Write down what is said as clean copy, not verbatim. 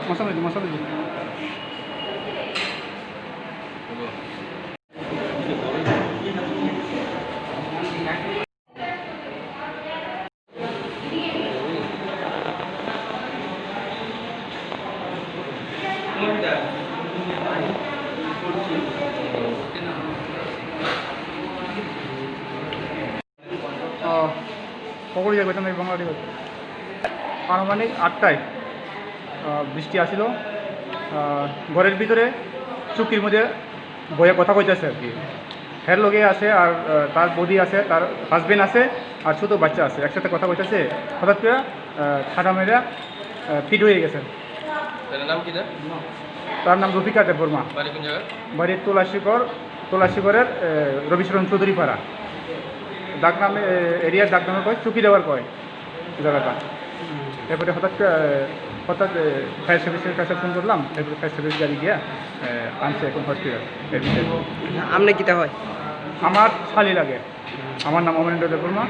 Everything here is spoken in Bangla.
মশলা দিই মশলা দিই পকড়ি যাবে তুমি বাংলাটি আনুমানিক 8টায় বৃষ্টি আসিল ঘরের ভিতরে চুক্তির মধ্যে বইয়ে কথা কইতেছে আর কি হের লগে আছে আর তার বডি আছে তার হাজবেন্ড আছে আর ছোটো বাচ্চা আছে একসাথে কথা কইতেছে হঠাৎ করে ঠাটা মেরা ফিট হয়ে গেছে। নাম কি তার নাম রফিকা দেববর্মা, বাড়ি কোন জায়গা? বাড়ি তোলাশিগড়ের রবিশরণ চৌধুরী পাড়া, ডাক নামে এরিয়ার ডাক নামে কয় চুকি দেওয়ার কয় জায়গাটা। এরপরে হঠাৎ ফায়ার সার্ভিসের কাছে ফোন করলাম, এরপরে ফায়ার সার্ভিস গাড়ি গিয়া আনছে এখন হসপিটাল। আমনে কিতা হয়? আমার শালি লাগে, আমার নাম অমরেন্দ্র দেববর্মা।